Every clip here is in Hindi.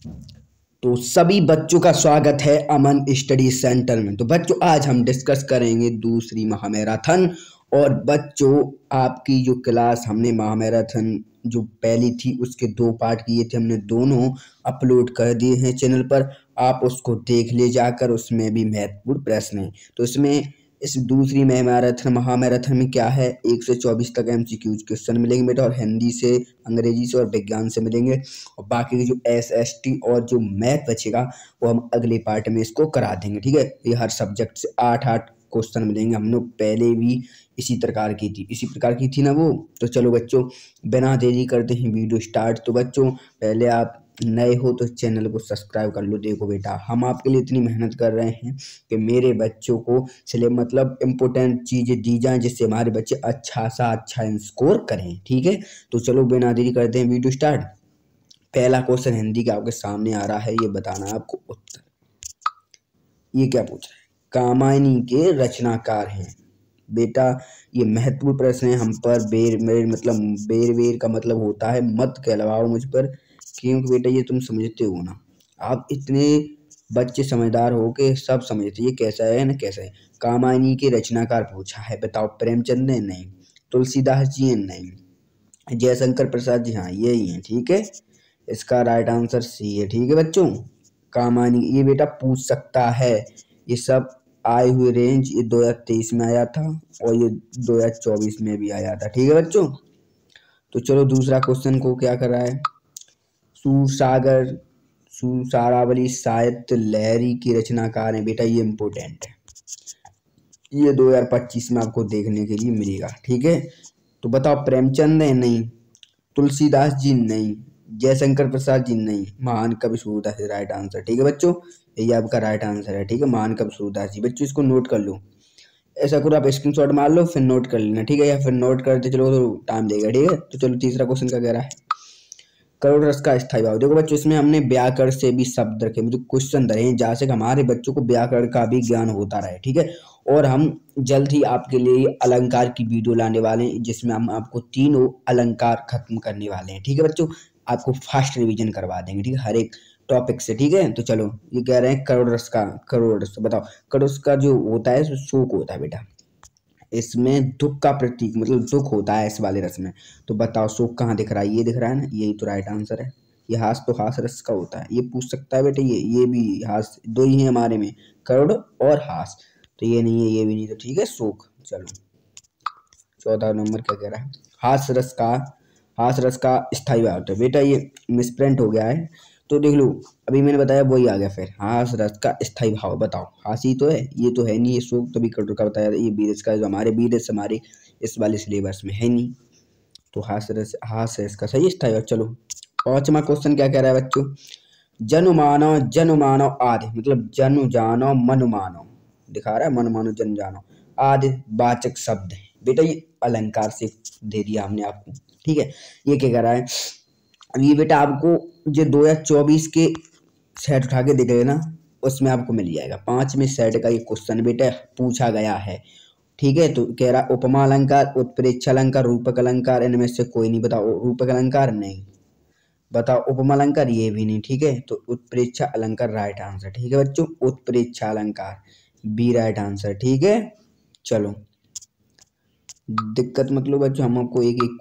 तो सभी बच्चों का स्वागत है अमन स्टडी सेंटर में। तो बच्चों आज हम डिस्कस करेंगे दूसरी महामैराथन। और बच्चों आपकी जो क्लास हमने महामैराथन जो पहली थी उसके 2 पार्ट किए थे, हमने दोनों अपलोड कर दिए हैं चैनल पर। आप उसको देख ले जाकर, उसमें भी महत्वपूर्ण प्रश्न हैं। तो इसमें इस दूसरी महामैराथन में क्या है, 1 से 24 तक MCQs क्वेश्चन मिलेंगे बेटा, और हिंदी से, अंग्रेजी से और विज्ञान से मिलेंगे। और बाकी की जो SST और जो मैथ बचेगा वो हम अगले पार्ट में इसको करा देंगे। ठीक है, ये हर सब्जेक्ट से 8-8 क्वेश्चन मिलेंगे। हम लोग पहले भी इसी प्रकार की थी ना वो। तो चलो बच्चों बिना देरी करते हैं वीडियो स्टार्ट। तो बच्चों पहले आप नए हो तो चैनल को सब्सक्राइब कर लो। देखो बेटा हम आपके लिए इतनी मेहनत कर रहे हैं कि मेरे बच्चों को सिले मतलब इम्पोर्टेंट चीज़ें दी जाएं जिससे हमारे बच्चे अच्छा स्कोर करें। ठीक है, तो चलो बिना देरी करते हैं वीडियो स्टार्ट। पहला क्वेश्चन हिंदी का आपके सामने आ रहा है, ये बताना है आपको उत्तर। ये क्या पूछ रहा है, कामायनी के रचनाकार हैं बेटा। ये महत्वपूर्ण प्रश्न है हम पर। बेर का मतलब होता है मत कहलवाओ मुझ पर, क्योंकि बेटा ये तुम समझते हो ना, आप इतने बच्चे समझदार हो के सब समझते ये कैसा है ना कैसा है। कामायनी के रचनाकार पूछा है, बताओ प्रेमचंद है? नहीं। तुलसीदास जी है? नहीं। जयशंकर प्रसाद जी? हाँ यही है। ठीक है, इसका राइट आंसर सी है। ठीक है बच्चों, कामायनी ये बेटा पूछ सकता है। ये सब आए हुए रेंज ये 2023 में आया था और ये 2024 में भी आया था। ठीक है बच्चों, तो चलो दूसरा क्वेश्चन को क्या कर रहा है, सुसारावली साहित्य लहरी की रचनाकार है बेटा। ये इम्पोर्टेंट है, ये 2025 में आपको देखने के लिए मिलेगा। ठीक है, तो बताओ प्रेमचंद है? नहीं। तुलसीदास जी? नहीं। जयशंकर प्रसाद जी? नहीं। महान कवि सूरदास जी राइट आंसर। ठीक है बच्चों, यही आपका राइट आंसर है। ठीक है, महान कवि सूरदास जी। बच्चों इसको नोट कर लो, ऐसा करो आप स्क्रीनशॉट मार लो फिर नोट कर लेना। ठीक है, या फिर नोट करते चलो तो टाइम देगा। ठीक है, तो चलो तीसरा क्वेश्चन का कह रहा है, करोड़ रस का स्थायी भाव। देखो बच्चों इसमें हमने व्याकरण से भी शब्द रखे, मतलब क्वेश्चन धरे हैं जहाँ से हमारे बच्चों को व्याकरण का भी ज्ञान होता रहे। ठीक है, और हम जल्द ही आपके लिए अलंकार की वीडियो लाने वाले हैं जिसमें हम आपको तीनों अलंकार खत्म करने वाले हैं। ठीक है बच्चों, आपको फास्ट रिवीजन करवा देंगे। ठीक है, हर एक टॉपिक से। ठीक है, तो चलो ये कह रहे हैं करोड़ रस बताओ। करोड़ रस का जो होता है शोक होता है बेटा, इसमें दुख का प्रतीक मतलब दुख होता है इस वाले रस में। तो बताओ शोक कहाँ दिख रहा है, ये दिख रहा है ना, यही तो राइट आंसर है। ये हास तो हास रस का होता है, ये पूछ सकता है बेटा। ये भी हास, दो ही है हमारे में, करोड़ और हास। तो ये नहीं है, ये भी नहीं। तो ठीक है शोक। चलो 14 नंबर क्या कह रहा है, हास रस का स्थायी भाव होता है बेटा। ये मिसप्रिंट हो गया है, तो देख लो अभी मैंने बताया वही आ गया। फिर हास रस का स्थायी भाव बताओ, हासी तो है, ये तो है नहीं। ये शोक तो भी करोड़ का बताया, ये बीरज का जो हमारे बीरज हमारे इस वाले सिलेबस में है नहीं। तो हास रस का सही स्थायी भाव। चलो 5वां क्वेश्चन क्या कह रहा है बच्चों, जन मानो आदि मतलब जनु जानो मन मानो, दिखा रहा है मन मानो जन जानो आदि वाचक शब्द है बेटा। ये अलंकार से दे दिया हमने आपको। ठीक है, ये क्या कह रहा है, अब ये बेटा आपको जो 2024 के सेट उठा के देख लेना, उसमें आपको मिल जाएगा। 5वें सेट का ये क्वेश्चन बेटा पूछा गया है। ठीक है, तो कह रहा उपमा अलंकार, उत्प्रेक्षा अलंकार, रूपक अलंकार, इनमें से कोई नहीं। बताओ रूपक अलंकार? नहीं। बताओ उपमा अलंकार? ये भी नहीं। ठीक है, तो उत्प्रेक्षा अलंकार राइट आंसर। ठीक है बच्चों, उत्प्रेक्षा अलंकार बी राइट आंसर। ठीक है, चलो दिक्कत मतलब बच्चों हम आपको एक एक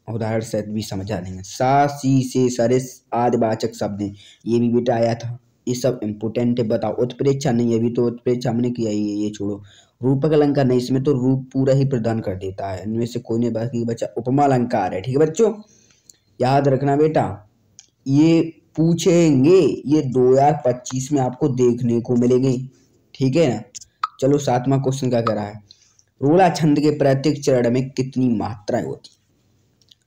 उदाहरण से भी समझा देंगे। सा सी से सरिस आदि वाचक शब्द हैं, ये भी बेटा आया था। ये सब इम्पोर्टेंट है। बताओ उत्प्रेक्षा? नहीं, अभी तो उत्प्रेक्षा हमने किया ही है, ये छोड़ो। रूपक अलंकार? नहीं, इसमें तो रूप पूरा ही प्रदान कर देता है, इनमें से कोई नहीं। बाकी बच्चा उपमा अलंकार है। ठीक है बच्चों, याद रखना बेटा, ये पूछेंगे, ये 2025 में आपको देखने को मिलेंगे। ठीक है ना, चलो 7वां क्वेश्चन क्या कह रहा है, रोला छंद के प्रत्येक चरण में कितनी मात्राएं होती?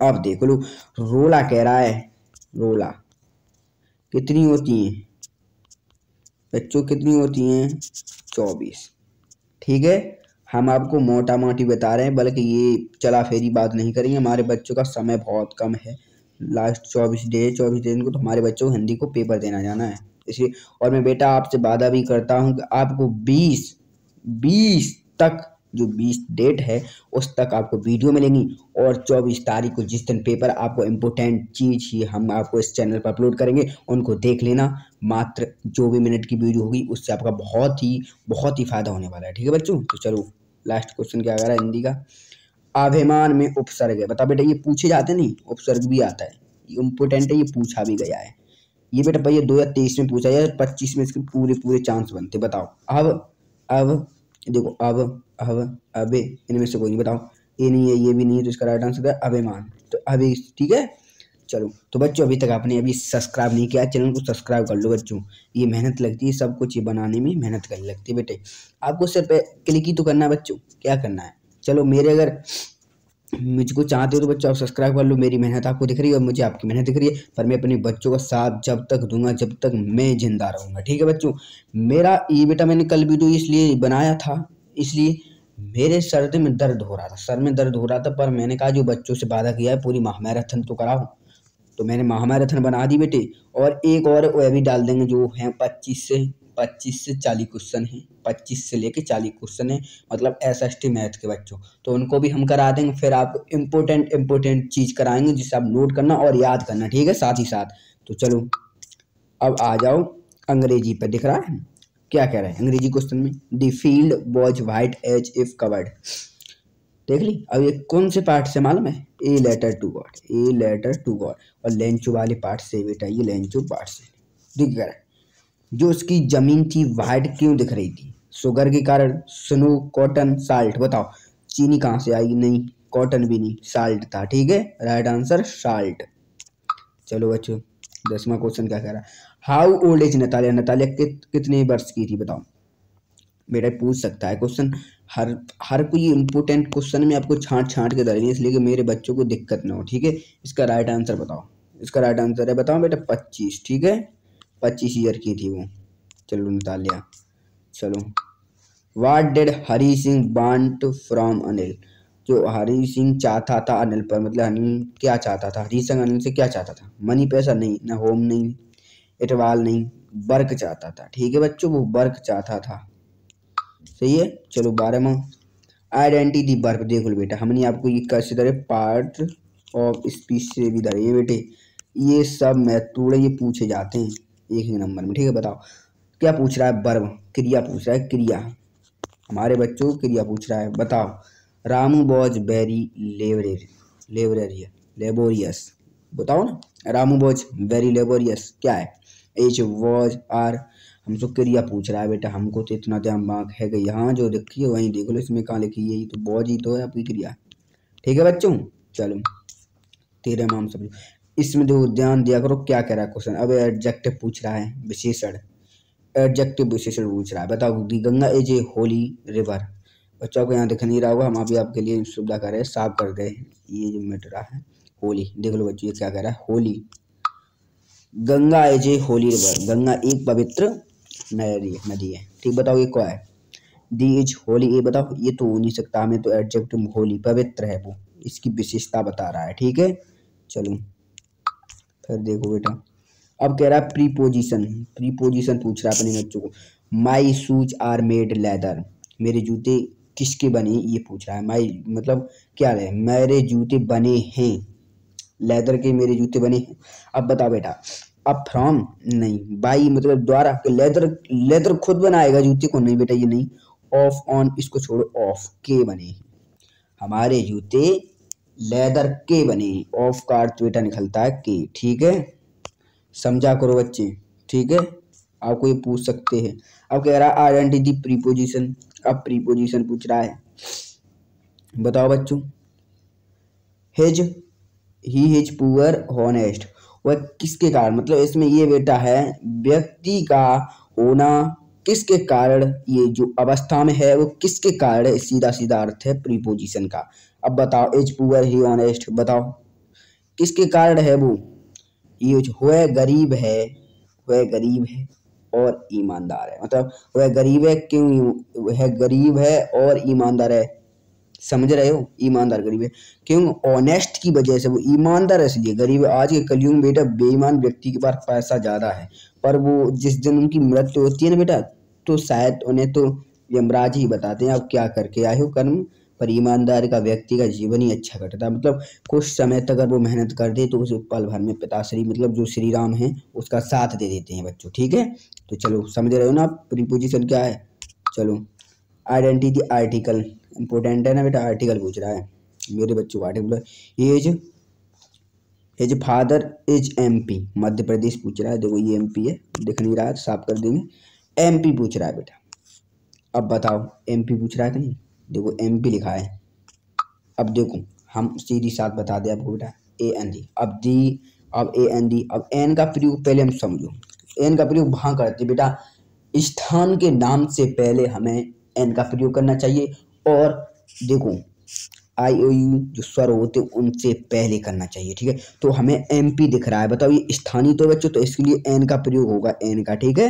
अब देख लो, रोला कह रहा है, रोला कितनी होती हैं बच्चों, कितनी होती हैं? 24। ठीक है, हम आपको मोटा मोटी बता रहे हैं, बल्कि ये चला फेरी बात नहीं करेंगे। हमारे बच्चों का समय बहुत कम है, लास्ट 24 दिन को तो हमारे बच्चों को हिंदी को पेपर देना जाना है, इसलिए। और मैं बेटा आपसे वादा भी करता हूँ कि आपको 20 तक जो 20 डेट है उस तक आपको वीडियो मिलेंगी, और 24 तारीख को जिस दिन पेपर आपको इम्पोर्टेंट चीज़ ही हम आपको इस चैनल पर अपलोड करेंगे उनको देख लेना। मात्र जो भी मिनट की वीडियो होगी उससे आपका बहुत ही फ़ायदा होने वाला है। ठीक है बच्चों, तो चलो लास्ट क्वेश्चन क्या आ रहा है हिंदी का। अभिमान में उपसर्ग है, बता बेटा ये पूछे जाते नहीं, उपसर्ग भी आता है, ये इम्पोर्टेंट है, ये पूछा भी गया है। ये बेटा भैया 2023 में पूछा या 25 में इसके पूरे चांस बनते। बताओ अब देखो अब अबे इनमें से कोई नहीं, बताओ ये नहीं है ये भी नहीं है, तो इसका राइट आंसर है अभिमान। तो अभी ठीक है। चलो तो बच्चों अभी तक आपने अभी सब्सक्राइब नहीं किया, चैनल को सब्सक्राइब कर लो बच्चों। ये मेहनत लगती है, सब कुछ ये बनाने में मेहनत करनी लगती है बेटे। आपको सिर्फ क्लिक ही तो करना है बच्चों, क्या करना है। चलो मेरे अगर मुझको चाहते हो तो बच्चों आप सब्सक्राइब कर लो, मेरी मेहनत आपको दिख रही है और मुझे आपकी मेहनत दिख रही है, पर मैं अपने बच्चों का साथ जब तक दूंगा जब तक मैं जिंदा रहूंगा। ठीक है बच्चों, मेरा ये बेटा मैंने कल वीडियो इसलिए बनाया था, इसलिए मेरे सर में दर्द हो रहा था, सर में दर्द हो रहा था, पर मैंने कहा जो बच्चों से वादा किया है पूरी महामैराथन तो कराओ, तो मैंने महामैराथन बना दी बेटे। और एक और वह भी डाल देंगे जो है 25 से 40 क्वेश्चन है, 25 से लेके 40 क्वेश्चन है, मतलब SST मैथ के बच्चों, तो उनको भी हम करा देंगे। फिर आप इम्पोर्टेंट चीज़ कराएंगे जिससे आप नोट करना और याद करना। ठीक है, साथ ही साथ। तो चलो अब आ जाओ अंग्रेजी पे, दिख रहा है क्या कह रहा है अंग्रेजी क्वेश्चन में। The field was white as if covered, देख ली। अब ये कौन से पार्ट से मालूम है, ए लेटर टू गॉड, और लेंचो वाले पार्ट से बेटा, ये लेंचो पार्ट से दिख रहा है। जो उसकी जमीन थी वाइट क्यों दिख रही थी, शुगर के कारण, स्नो, कॉटन, साल्ट। बताओ चीनी कहाँ से आएगी, नहीं कॉटन भी नहीं, साल्ट था। ठीक है, राइट आंसर साल्ट। चलो बच्चों 10वां क्वेश्चन क्या कह रहा है। How old age Natalia, Natalia कितने वर्ष की थी बताओ। बेटा पूछ सकता है क्वेश्चन, हर कोई इम्पोर्टेंट क्वेश्चन में आपको छांट के डालेंगे, इसलिए कि मेरे बच्चों को दिक्कत ना हो। ठीक है, इसका राइट आंसर बताओ, इसका राइट आंसर है बताओ बेटा 25। ठीक है, 25 ईयर की थी वो। चलो निकाल लिया। चलो what did Hari Singh want from Anil, जो हरी सिंह चाहता था अनिल पर, मतलब अनिल क्या चाहता था, हरी सिंह अनिल से क्या चाहता था, मनी पैसा नहीं, ना होम नहीं, इटवाल नहीं, वर्क चाहता था। ठीक है बच्चों, वो वर्क चाहता था, सही है। चलो 12वां आइडेंटिटी वर्ब, देख लो बेटा हमने आपको ये कैसे धरे, पार्ट ऑफ स्पीच से भी धरे बेटे, ये सब मैथड ये पूछे जाते हैं एक ही नंबर में। ठीक है, बताओ क्या पूछ रहा है, वर्ब क्रिया पूछ रहा है, क्रिया, हमारे बच्चों क्रिया पूछ रहा है। बताओ रामू वॉज वेरी लेबोरियस, बताओ ना, रामू वॉज वेरी लेबोरियस क्या है, एच वॉज आर, हमसे क्रिया पूछ रहा है बेटा, हमको तो इतना दिमाग है कि यहाँ जो देखिए वहीं देख लो, इसमें कहाँ लिखी है, ये तो वॉज ही तो है आपकी क्रिया। ठीक है बच्चों, चलो 13वां हम समझो, इसमें जो ध्यान दिया करो क्या कह रहा है क्वेश्चन। अब एडजेक्टिव पूछ रहा है, विशेषण, एडजेक्टिव विशेषण पूछ रहा है। बताओ the Ganga is a holy river, बच्चों को यहाँ दिख नहीं रहा होगा, हम अभी आपके लिए सुविधा कर रहे हैं, साफ कर गए ये जो मिट रहा है होली, देख लो बच्चों ये क्या कह रहा है, Holi, Ganga is a holy river, Ganga एक पवित्र नदी है। ठीक, बताओ ये क्या है, दी इज होली, ये बताओ ये तो हो नहीं सकता, हमें तो एडजेक्टिव होली पवित्र है वो, इसकी विशेषता बता रहा है। ठीक है, चलो फिर देखो बेटा, अब कह रहा है प्रीपोजिशन पूछ रहा है अपने बच्चों को। My shoes are made leather, मेरे जूते किसके बने ये पूछ रहा है। माई मतलब क्या है, मेरे जूते बने हैं, लेदर के मेरे जूते बने हैं। अब बताओ बेटा, अब फ्रॉम नहीं, बाई मतलब द्वारा, लेदर खुद बनाएगा जूते को, नहीं बेटा ये नहीं, ऑफ ऑन इसको छोड़ो, ऑफ के बने हैं, हमारे जूते लेदर के बने, ऑफ का अर्थ बेटा निकलता है के। ठीक है, समझा करो बच्चे। ठीक है, आपको ये पूछ सकते हैं। अब कह रहा है आइडेंटिटी प्रीपोजिशन, अब प्रीपोजिशन पूछ रहा है, बताओ बच्चों। हिज पुअर हॉनेस्ट, वह किसके कारण, मतलब इसमें ये बेटा है व्यक्ति का होना किसके कारण, ये जो अवस्था में है वो किसके कारण है, सीधा सीधा अर्थ है प्रीपोजिशन का। अब बताओ इज पुअर ही ऑनेस्ट, बताओ किसके कारण है वो, ये वह गरीब है और ईमानदार है, मतलब वह गरीब है क्यों, वह गरीब है और ईमानदार है, समझ रहे हो, ईमानदार गरीब है क्यों, ऑनेस्ट की वजह से, वो ईमानदार है इसलिए गरीब है। आज के कलयुग में बेटा बेईमान व्यक्ति के पास पैसा ज़्यादा है, पर वो जिस दिन उनकी मृत्यु होती है ना बेटा, तो शायद उन्हें तो यमराज ही बताते हैं आप क्या करके आए हो कर्म, पर ईमानदार का व्यक्ति का जीवन ही अच्छा कटता है। मतलब कुछ समय तक अगर वो मेहनत कर दे तो उसे पल भर में पिताश्री मतलब जो श्री राम है उसका साथ दे देते हैं बच्चों। ठीक है, तो चलो समझ रहे हो ना आप प्रीपोजिशन क्या है। चलो आइडेंटिटी आर्टिकल इंपॉर्टेंट है ना बेटा, आर्टिकल पूछ रहा है मेरे बच्चों को। Article as father is MP, Madhya Pradesh पूछ रहा है। देखो ये एमपी है, दिख नहीं रहा है, साफ कर देंगे। एमपी पूछ रहा है बेटा। अब बताओ एमपी पूछ रहा है कि नहीं, देखो एमपी लिखा है। अब देखो हम सीधी साथ बता दें आपको बेटा, ए एन डी। अब डी, अब ए एन डी। अब एन का प्रयोग पहले हम समझो, एन का प्रयोग वहाँ करते बेटा स्थान के नाम से पहले हमें एन का प्रयोग करना चाहिए। और देखो आई ओ यू जो स्वर होते हैं उनसे पहले करना चाहिए। ठीक है, तो हमें एमपी दिख रहा है, बताओ ये स्थानीय तो बच्चों, तो इसके लिए एन का प्रयोग होगा, एन का। ठीक है,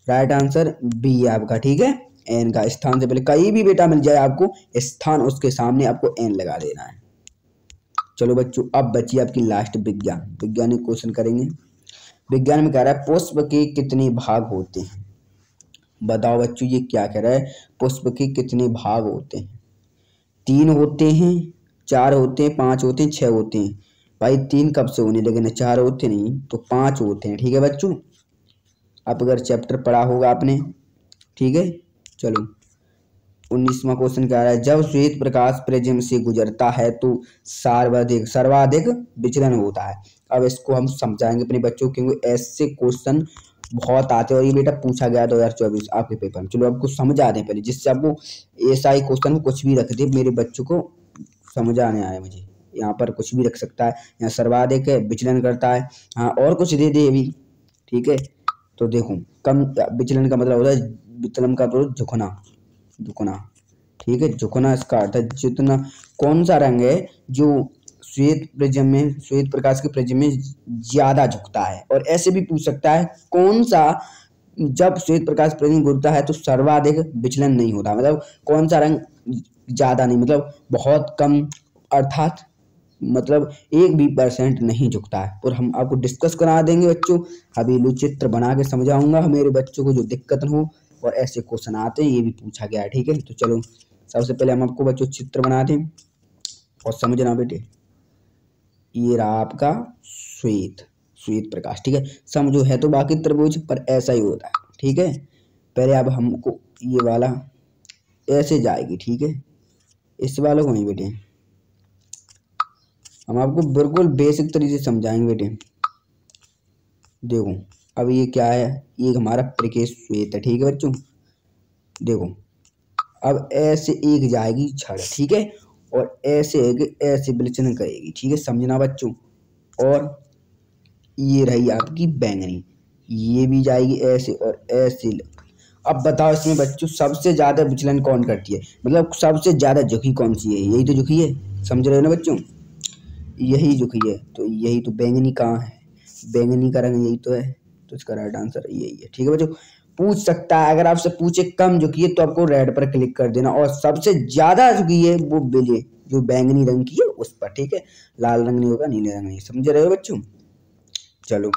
राइट आंसर बी है आपका। ठीक है, एन का स्थान से पहले कहीं भी बेटा मिल जाए आपको स्थान, उसके सामने आपको एन लगा देना है। चलो बच्चों अब बची आपकी लास्ट विज्ञान, वैज्ञानिक क्वेश्चन करेंगे। विज्ञान में कह रहा है पुष्प के कितने भाग होते हैं, बताओ बच्चों ये क्या कह रहा है, पुष्प के कितने भाग होते हैं। 3 होते हैं, 4 होते हैं, 5 होते हैं, 6 होते हैं। भाई 3 कब से होने लगे ना, 4 होते नहीं तो 5 होते हैं। ठीक है बच्चों, आप अगर चैप्टर पढ़ा होगा आपने। ठीक है, चलो 19वां क्वेश्चन क्या रहा है, जब श्वेत प्रकाश प्रिज्म से गुजरता है तो सर्वाधिक विचलन होता है। अब इसको हम समझाएंगे अपने बच्चों, क्योंकि ऐसे क्वेश्चन बहुत आते हैं और ये बेटा पूछा गया 2024 आपके पेपर में। चलो आपको समझा दें पहले, जिससे आपको ऐसा ही क्वेश्चन कुछ भी रख दे, मेरे बच्चों को समझाने आया मुझे। यहाँ पर कुछ भी रख सकता है, यहाँ सर्वाधिक है, विचलन करता है, हाँ और कुछ दे दे अभी। ठीक है, तो देखो कम विचलन का मतलब होता है, विचलन का तो झुकना, झुकना। ठीक है, झुकना इसका अर्थ है जितना, कौन सा रंग है जो श्वेत प्रिज्म में, श्वेत प्रकाश के प्रिज्म में ज्यादा झुकता है। और ऐसे भी पूछ सकता है कौन सा, जब श्वेत प्रकाश प्रिज्म घूरता है तो सर्वाधिक विचलन नहीं होता, मतलब कौन सा रंग ज्यादा नहीं, मतलब बहुत कम, अर्थात मतलब 1% नहीं झुकता है। और हम आपको डिस्कस करा देंगे बच्चों, अभी लो चित्र बना के समझाऊंगा मेरे बच्चों को जो दिक्कत न हो। और ऐसे क्वेश्चन आते हैं, ये भी पूछा गया है। ठीक है, तो चलो सबसे पहले हम आपको बच्चों चित्र बना दें और समझना बेटे। ये रहा आपका श्वेत, श्वेत प्रकाश। ठीक है, समझो है तो बाकी त्रिभुज, पर ऐसा ही होता है। ठीक है, पहले अब हमको ये वाला ऐसे जाएगी। ठीक है, इस वाले को नहीं बेटे, हम आपको बिल्कुल बेसिक तरीके से समझाएंगे बेटे। देखो अब ये क्या है, ये हमारा प्रकेश श्वेत है। ठीक है बच्चों, देखो अब ऐसे एक जाएगी छड़। ठीक है, और ऐसे ऐसे विचलन करेगी। ठीक है, समझना बच्चों। और ये रही आपकी बैंगनी, ये भी जाएगी ऐसे और ऐसे। अब बताओ इसमें बच्चों सबसे ज्यादा विचलन कौन करती है, मतलब सबसे ज्यादा झुकी कौन सी है, यही तो झुकी है, समझ रहे हो ना बच्चों, यही झुकी है। तो यही तो बैंगनी कहाँ है, बैंगनी का रंग यही तो है, तो इसका राइट आंसर यही है। ठीक है बच्चों, पूछ सकता है, अगर आपसे पूछे कम झुकी है तो आपको रेड पर क्लिक कर देना, और सबसे ज्यादा झुकी है वो बेले जो बैंगनी रंग की है उस पर। ठीक है, लाल रंग नहीं होगा, नीले रंग नहीं, समझ रहे हो बच्चों। चलो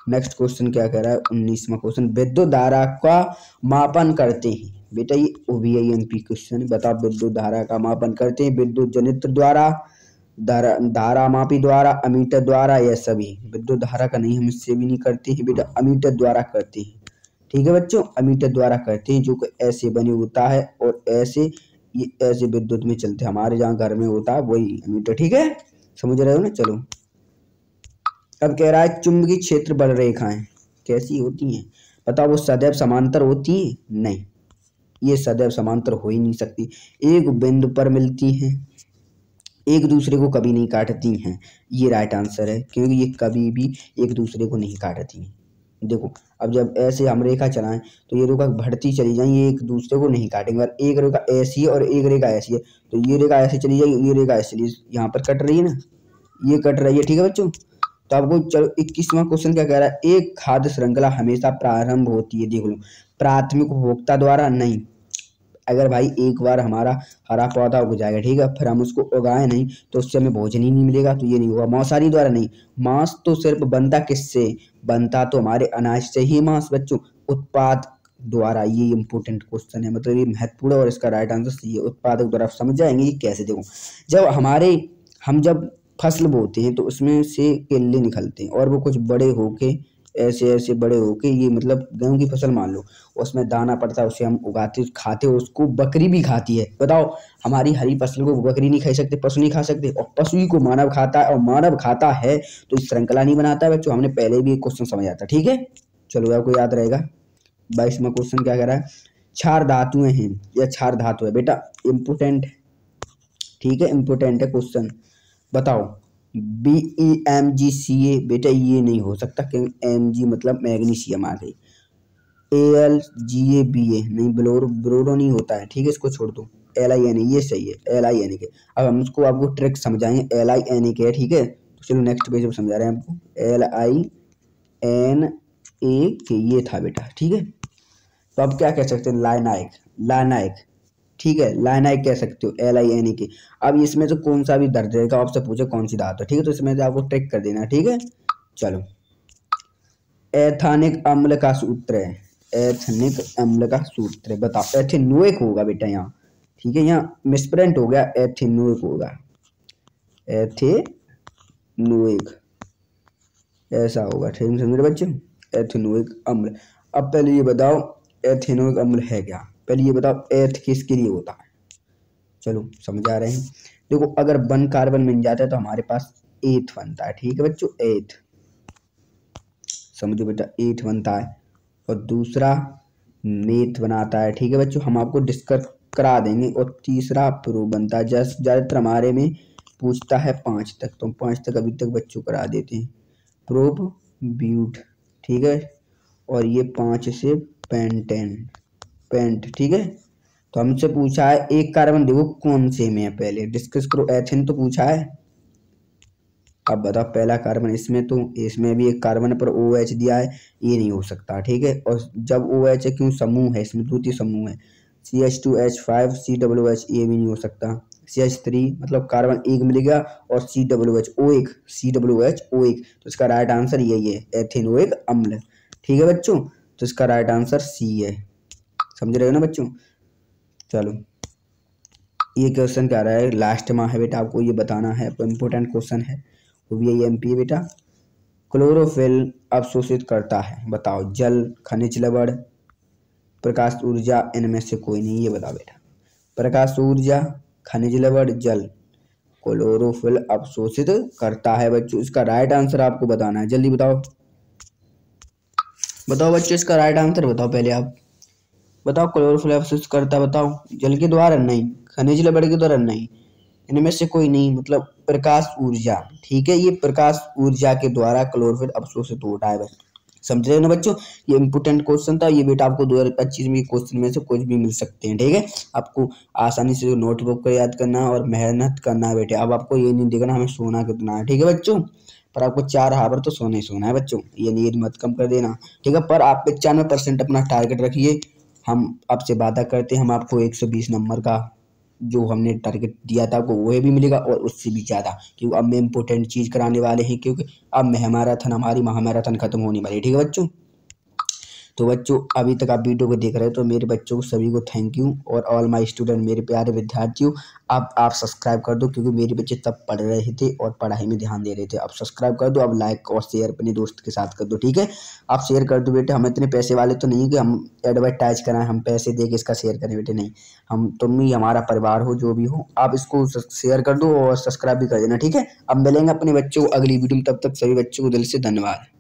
नेक्स्ट क्वेश्चन क्या कह रहा है, 19वां क्वेश्चन, विद्युत धारा का मापन करते हैं। बेटा ये OBIMP क्वेश्चन, बताओ विद्युत धारा का मापन करते हैं विद्युत जनित्र द्वारा, धारा मापी द्वारा, अमीटर द्वारा, या सभी। विद्युत धारा का नहीं, हम इससे भी नहीं करते हैं बेटा, अमीटर द्वारा करते हैं। ठीक है बच्चों, अमीटर द्वारा करते हैं, जो कि ऐसे बने होता है और ऐसे, ये ऐसे विद्युत में चलते हैं, हमारे जहाँ घर में होता है वही अमीटर। ठीक है, समझ रहे हो ना। चलो अब कह रहा है चुंबकीय क्षेत्र बल रेखाएं कैसी होती हैं, बताओ वो सदैव समांतर होती है, नहीं ये सदैव समांतर हो ही नहीं सकती, एक बिंदु पर मिलती हैं, एक दूसरे को कभी नहीं काटती हैं। ये राइट आंसर है, क्योंकि ये कभी भी एक दूसरे को नहीं काटती हैं। देखो अब जब ऐसे हम रेखा चलाएं तो ये रेखा बढ़ती चली जाए, ये एक दूसरे को नहीं काटेंगे। और एक रेखा ऐसी है और एक रेखा ऐसी है, तो ये रेखा ऐसे चली जाएगी, ये रेखा ऐसे चली, यहाँ पर कट रही है ना, ये कट रही है। ठीक है बच्चों, तो आपको चलो 21वां क्वेश्चन क्या कह रहा है, एक खाद्य श्रृंखला हमेशा प्रारंभ होती है, देख लो, प्राथमिक उपभोक्ता द्वारा नहीं। अगर भाई एक बार हमारा हरा पौधा उग जाएगा, ठीक है, फिर हम उसको उगाए नहीं तो उससे हमें भोजन ही नहीं मिलेगा, तो ये नहीं होगा। मौसारी द्वारा नहीं, मांस तो सिर्फ बनता किससे, बनता तो हमारे अनाज से ही मांस बच्चों। उत्पाद द्वारा, ये इम्पोर्टेंट क्वेश्चन है, मतलब ये महत्वपूर्ण है और इसका राइट आंसर सी है। उत्पादक द्वारा आप समझ जाएंगे ये कैसे। देखो हम जब फसल बोते हैं तो उसमें से केले निकलते हैं और वो कुछ बड़े होके ऐसे ऐसे बड़े होके, ये मतलब गेहूं की फसल मान लो, उसमें दाना पड़ता है, उसे हम उगाते खाते, उसको बकरी भी खाती है। बताओ, हमारी हरी फसल को बकरी नहीं खा सकते, पशु नहीं खा सकते, और पशु ही को मानव खाता है और मानव खाता है तो इस श्रृंखला नहीं बनाता है बच्चों। हमने पहले भी एक क्वेश्चन समझा था, ठीक है। चलो आपको याद रहेगा। 22वां क्वेश्चन क्या कह रहा है, क्षार धातुएं हैं या क्षार धातु है बेटा, इम्पोर्टेंट, ठीक है, इम्पोर्टेंट है क्वेश्चन। बताओ, BeMgCa बेटा ये नहीं हो सकता क्योंकि Mg मतलब मैग्नीशियम आ गई। AlGaBa नहीं, ब्रोरो नहीं होता है, ठीक है, इसको छोड़ दो। LiNa ये सही है, LiNa के। अब हम उसको आपको ट्रिक समझाएंगे, LiNa के है, ठीक है। तो चलो नेक्स्ट पेज पर समझा रहे हैं आपको। LiNa के ये था बेटा, ठीक है। तो अब क्या कह सकते हैं, लाइनाइक, ठीक है, लाइनाइक कह सकते हो, LiNa के। अब इसमें से कौन सा भी दर्ज रहेगा, आपसे पूछे कौन सी धातु है, ठीक है, तो इसमें से आपको ट्रिक कर देना, ठीक है। चलो, एथानिक अम्ल का सूत्र है, एथनिक अम्ल का सूत्र है, बताओ। एथेनोइक होगा बेटा यहाँ, ठीक है, यहाँ मिसप्रिंट हो गया, एथेनोइक होगा, एथेनोइक ऐसा होगा, ठीक है, समझ रहे बच्चे, एथेनोइक अम्ल। अब पहले ये बताओ एथेनोइक अम्ल है क्या, पहले ये बताओ एथ किसके लिए होता है। चलो समझ आ रहे हैं। देखो, अगर 1 कार्बन मिल जाता है तो हमारे पास एथ बनता है, ठीक है बच्चों, एथ, समझो बेटा, एथ बनता है। और दूसरा मेथ बनाता है, ठीक है बच्चों, हम आपको डिस्कस करा देंगे। और तीसरा प्रो बनता है, जस्ट ज़्यादातर हमारे में पूछता है 5 तक, तो 5 तक अभी तक बच्चों करा देते हैं, प्रोप ब्यूट, ठीक है। और ये 5 से पेंट, ठीक है। तो हमसे पूछा है एक कार्बन, देखो कौन से में है, पहले डिस्कस करो। एथेन तो पूछा है, अब बताओ पहला कार्बन, इसमें तो इसमें भी एक कार्बन पर OH दिया है, ये नहीं हो सकता, ठीक है। और जब OH है क्यों, समूह है, इसमें द्वितीय समूह है, CH2H5 COOH, ये भी नहीं हो सकता। CH3 मतलब कार्बन एक मिल गया, और COOH, तो इसका राइट आंसर यही है, एथेनोइक अम्ल, ठीक है बच्चों। तो इसका राइट आंसर सी है, समझ रहे हो ना बच्चों। चलो, ये क्वेश्चन क्या रहा है, लास्ट में है बेटा, आपको ये बताना है, आपको इम्पोर्टेंट क्वेश्चन है, वो भी यही MP है बेटा। क्लोरोफिल अवशोषित करता है, बताओ, जल, खनिज लवण, प्रकाश ऊर्जा, इनमें से कोई नहीं, ये बताओ बेटा। प्रकाश ऊर्जा, खनिज लवण, जल, क्लोरोफिल अवशोषित करता है बच्चों। इसका राइट आंसर आपको बताना है, जल्दी बताओ बच्चों, इसका राइट आंसर बताओ पहले आप बताओ। क्लोरोफिल अवशोषित करता, बताओ, जल के द्वारा नहीं, खनिज लवण के द्वारा नहीं, इनमें से कोई नहीं, मतलब प्रकाश ऊर्जा, ठीक है, ये प्रकाश ऊर्जा के द्वारा क्लोरोफिल अवशोषित होता है। बस समझ रहे हो ना बच्चों, ये इंपोर्टेंट क्वेश्चन था, ये बेटा आपको 2025 में क्वेश्चन में से कुछ भी मिल सकते हैं, ठीक है। आपको आसानी से नोटबुक को याद करना है और मेहनत करना है बेटे। अब आपको ये नहीं देखना हमें सोना कितना है, ठीक है बच्चों, पर आपको 4 हावर तो सोना ही सोना है बच्चों, ये नींद मत कम कर देना, ठीक है। पर आप 95% अपना टारगेट रखिए, हम आपसे वादा करते हैं, हम आपको 120 नंबर का जो हमने टारगेट दिया था आपको वो भी मिलेगा और उससे भी ज़्यादा, क्योंकि अब मैं इंपॉर्टेंट चीज़ कराने वाले हैं, क्योंकि अब हमारी महामैराथन खत्म होने वाली है, ठीक है बच्चों। तो बच्चों, अभी तक आप वीडियो को देख रहे हो तो मेरे बच्चों को सभी को थैंक यू, और ऑल माय स्टूडेंट, मेरे प्यारे विद्यार्थियों, अब आप सब्सक्राइब कर दो, क्योंकि मेरे बच्चे तब पढ़ रहे थे और पढ़ाई में ध्यान दे रहे थे। अब सब्सक्राइब कर दो, अब लाइक और शेयर अपने दोस्त के साथ कर दो, ठीक है। आप शेयर कर दो बेटे, हम इतने पैसे वाले तो नहीं कि हम एडवर्टाइज कराएं, हम पैसे दे के इसका शेयर करें बेटे, नहीं, हम तुम ही हमारा परिवार हो, जो भी हो, आप इसको शेयर कर दो और सब्सक्राइब भी कर देना, ठीक है। अब मिलेंगे अपने बच्चों को अगली वीडियो में, तब तक सभी बच्चों को दिल से धन्यवाद।